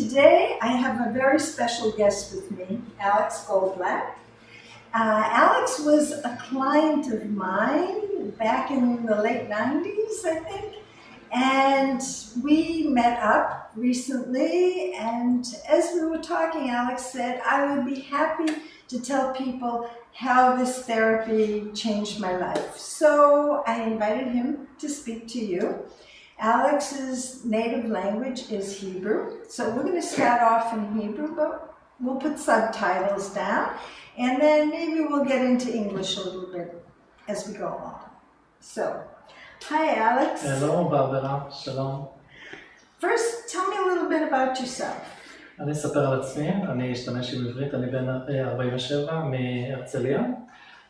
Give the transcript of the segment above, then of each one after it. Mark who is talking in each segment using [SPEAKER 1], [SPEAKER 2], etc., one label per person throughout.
[SPEAKER 1] Today I have a very special guest with me, Alex Goldblatt. Alex was a client of mine back in the late 90s, I think, and we met up recently, and as we were talking, Alex said, I would be happy to tell people how this therapy changed my life. So I invited him to speak to you. Alex's native language is Hebrew, so we're going to start off in Hebrew, but we'll put subtitles down, and then maybe we'll get into English a little bit as we go along. So, hi Alex.
[SPEAKER 2] Hello, Barbara. שלום.
[SPEAKER 1] First, tell me a little bit about yourself.
[SPEAKER 2] אני אספר על עצמי, אני אשתמש עם עברית, אני בן 47 מהרצליה.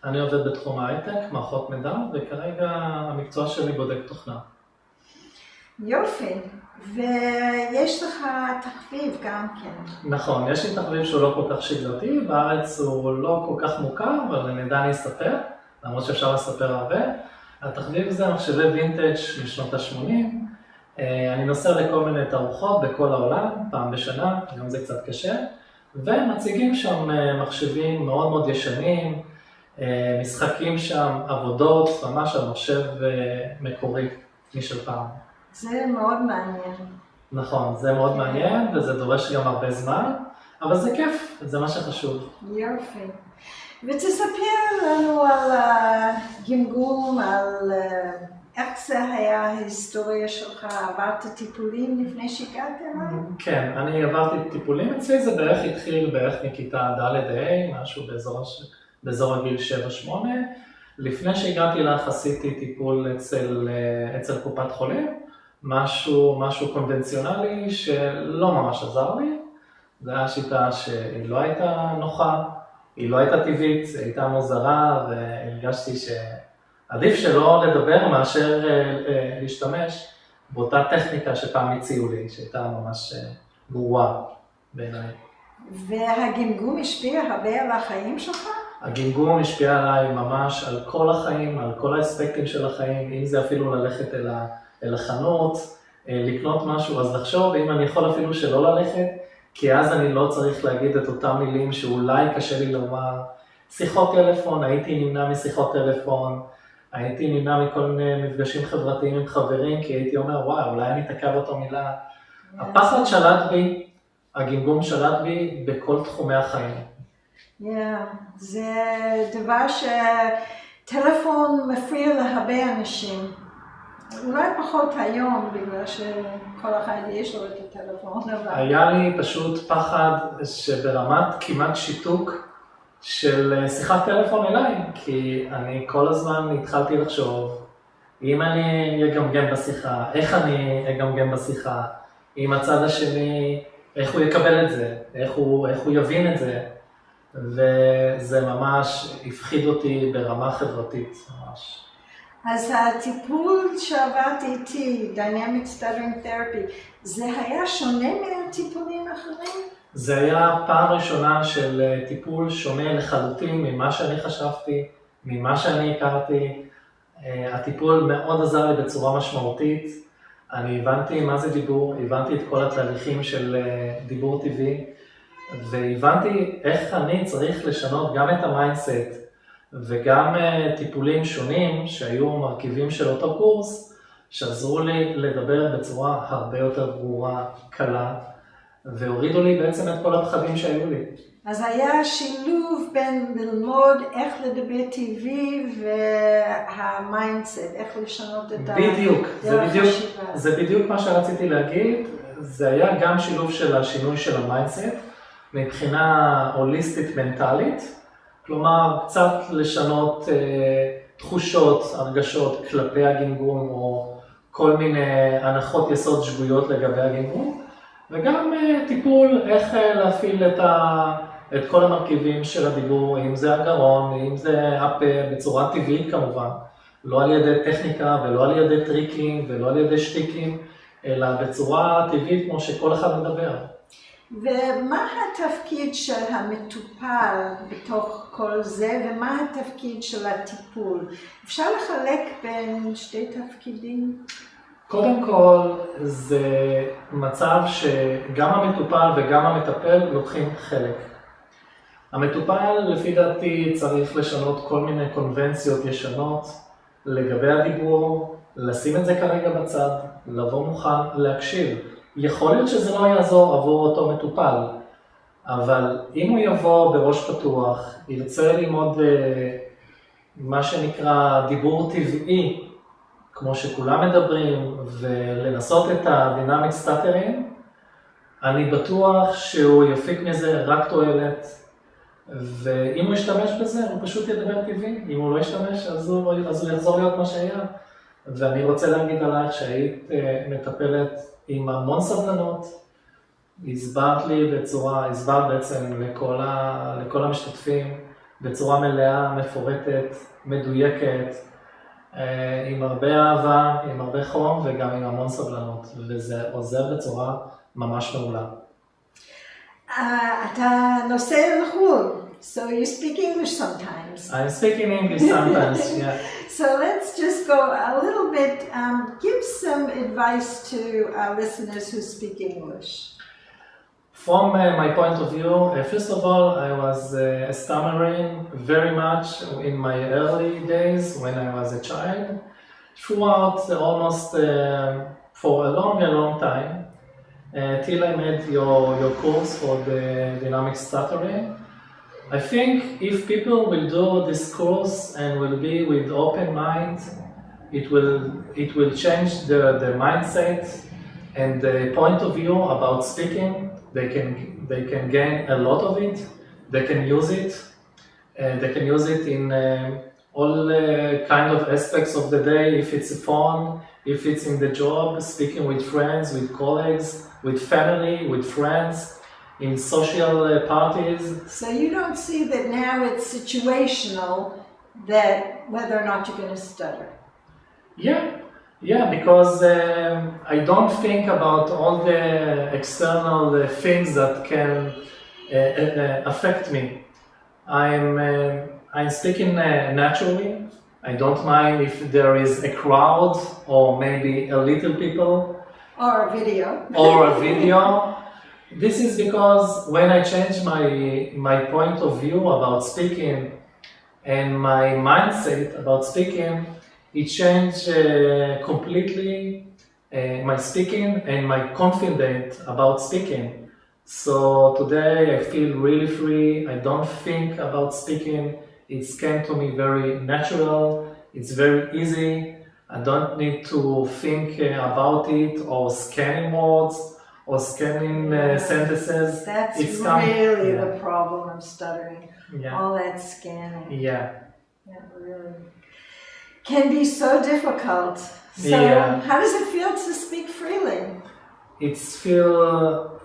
[SPEAKER 2] אני עובד בתחום ההייטק, מערכות מידע, וכרגע המקצוע שלי בודק תוכנה.
[SPEAKER 1] יופי, ויש לך תחביב גם כן.
[SPEAKER 2] נכון, יש לי תחביב שהוא לא כל כך שגרתי, בארץ הוא לא כל כך מוכר, אבל אני עדיין אספר, למרות שאפשר לספר הרבה. התחביב זה מחשבי וינטג' משנות ה-80. אני נוסע לכל מיני תערוכות בכל העולם, פעם בשנה, גם זה קצת קשה, ומציגים שם מחשבים מאוד מאוד ישנים, משחקים שם, עבודות, ממש על מחשב מקורי משל פעם.
[SPEAKER 1] זה מאוד מעניין.
[SPEAKER 2] נכון, זה מאוד מעניין וזה דורש גם הרבה זמן, אבל זה כיף, זה מה שחשוב.
[SPEAKER 1] יופי. ותספר לנו על הגמגום, על איך זה היה ההיסטוריה שלך, עברת טיפולים לפני שהגעת אליי?
[SPEAKER 2] כן, אני עברתי טיפולים, אצלי זה בערך התחיל בערך מכיתה ד'-ה', משהו באזור הגיל 7-8. לפני שהגעתי לך עשיתי טיפול אצל קופת חולים, משהו קונבנציונלי שלא ממש עזר לי. זו הייתה שיטה שהיא לא הייתה נוחה, היא לא הייתה טבעית, היא הייתה מוזרה, והרגשתי שעדיף שלא לדבר מאשר להשתמש באותה טכניקה שפעם הציעו לי, שהייתה ממש גרועה בעיניי.
[SPEAKER 1] והגמגום השפיע הרבה על החיים שלך?
[SPEAKER 2] הגמגום השפיע עליי ממש על כל החיים, על כל האספקטים של החיים, אם זה אפילו ללכת אל החנות, לקנות משהו, אז לחשוב אם אני יכול אפילו שלא ללכת, כי אז אני לא צריך להגיד את אותם מילים שאולי קשה לי לומר. שיחות טלפון, הייתי נמנע משיחות טלפון, הייתי נמנע מכל מיני מפגשים חברתיים עם חברים, כי הייתי אומר, וואי, אולי אני אתקע באותו מילה. הפחד שלט בי, הגמגום שלט בי בכל תחומי החיים.
[SPEAKER 1] זה דבר שטלפון מפריע להרבה אנשים. אולי פחות היום, בגלל שכל אחד יש לו את הטלפון.
[SPEAKER 2] היה לי פשוט פחד שברמת כמעט שיתוק של שיחת טלפון אליי, כי אני כל הזמן התחלתי לחשוב, אם אני אגמגם בשיחה, איך אני אגמגם בשיחה, עם הצד השני, איך הוא יקבל את זה, איך הוא יבין את זה, וזה ממש הפחיד אותי ברמה חברתית ממש.
[SPEAKER 1] אז הטיפול שעברתי איתי, Dynamic Stuttering Therapy, זה היה שונה מהטיפולים אחרים?
[SPEAKER 2] זה היה פעם ראשונה של טיפול שונה לחלוטין ממה שאני חשבתי, ממה שאני הכרתי. הטיפול מאוד עזר לי בצורה משמעותית. אני הבנתי מה זה דיבור, הבנתי את כל התהליכים של דיבור טבעי, והבנתי איך אני צריך לשנות גם את המיינדסט, וגם טיפולים שונים שהיו מרכיבים של אותו קורס, שעזרו לי לדבר בצורה הרבה יותר ברורה, קלה, והורידו לי בעצם את כל הפחדים שהיו לי.
[SPEAKER 1] אז היה שילוב בין ללמוד איך לדבר טבעי והמיינדסט, איך לשנות את
[SPEAKER 2] בדיוק, זה בדיוק מה שרציתי להגיד. זה היה גם שילוב של השינוי של המיינדסט, מבחינה הוליסטית מנטלית, כלומר, קצת לשנות תחושות, הרגשות כלפי הגמגום, או כל מיני הנחות יסוד שגויות לגבי הגמגום, וגם טיפול איך להפעיל את כל המרכיבים של הדיבור, אם זה הגרון, אם זה הפה, בצורה טבעית כמובן, לא על ידי טכניקה ולא על ידי טריקים ולא על ידי שטיקים, אלא בצורה טבעית כמו שכל אחד מדבר.
[SPEAKER 1] ומה התפקיד של המטופל בתוך כל זה, ומה התפקיד של הטיפול? אפשר לחלק בין שתי תפקידים?
[SPEAKER 2] קודם כל, זה מצב שגם המטופל וגם המטפל לוקחים חלק. המטופל, לפי דעתי, צריך לשנות כל מיני קונבנציות ישנות לגבי הדיבור, לשים את זה כרגע בצד, לבוא מוכן, להקשיב. יכול להיות שזה לא יעזור עבור אותו מטופל, אבל אם הוא יבוא בראש פתוח, ירצה ללמוד מה שנקרא דיבור טבעי, כמו שכולם מדברים, ולנסות את הדינמיק סטאטרינג, אני בטוח שהוא יפיק מזה רק תועלת, ואם הוא ישתמש בזה, הוא פשוט ידבר טבעי. אם הוא לא ישתמש, אז הוא יחזור להיות מה שהיה. ואני רוצה להגיד עלייך שהיית מטפלת עם המון סבלנות, הסברת בעצם לכל המשתתפים בצורה מלאה, מפורטת, מדויקת, עם הרבה אהבה, עם הרבה חום וגם עם המון סבלנות, וזה עוזר בצורה ממש מעולה.
[SPEAKER 1] אתה נוסע לחו"ל, so you speak English sometimes.
[SPEAKER 2] I speak in English sometimes, yeah.
[SPEAKER 1] So let's just go a little bit, give some advice to our listeners who speak English.
[SPEAKER 2] From my point of view, first of all, I was stammering very much in my early days when I was a child, throughout almost for a long time, till I made your course for the dynamic stuttering. I think if people will do this course and will be with open mind, it will change the mindset and the point of view about speaking. They can gain a lot of it. They can use it. They can use it in all kind of aspects of the day. If it's a phone, if it's in the job, speaking with friends, with colleagues, with family, with friends, in social parties.
[SPEAKER 1] So you don't see that now it's situational, that whether or not you're going to stutter. Yeah, because I don't think about all the external things that can affect me. I'm speaking naturally. I don't mind if there is a crowd or maybe a little people. Or a video.
[SPEAKER 2] Or a video. This is because when I change my point of view about speaking and my mindset about speaking, it changed completely my speaking and my confidence about speaking. So today I feel really free. I don't think about speaking. It came to me very natural. It's very easy. I don't need to think about it or scanning words or scanning sentences.
[SPEAKER 1] That's really the problem of stuttering. Yeah. All that scanning.
[SPEAKER 2] Yeah.
[SPEAKER 1] Yeah, really. Can be so difficult. So how does it feel to speak freely?
[SPEAKER 2] It's feel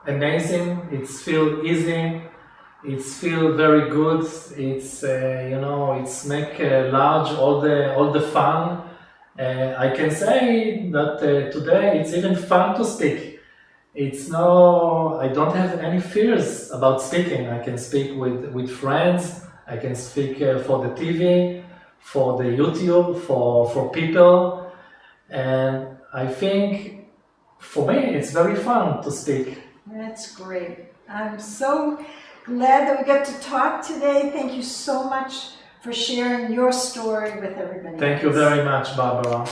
[SPEAKER 2] amazing. It's feel easy. It's feel very good. It's it's make large all the fun. I can say that today it's even fun to speak. I don't have any fears about speaking. I can speak with friends. I can speak for the TV, for the YouTube, for people. And I think for me it's very fun to speak.
[SPEAKER 1] That's great. I'm so glad that we got to talk today. Thank you so much for sharing your story with everybody.
[SPEAKER 2] Thank you very much, Barbara.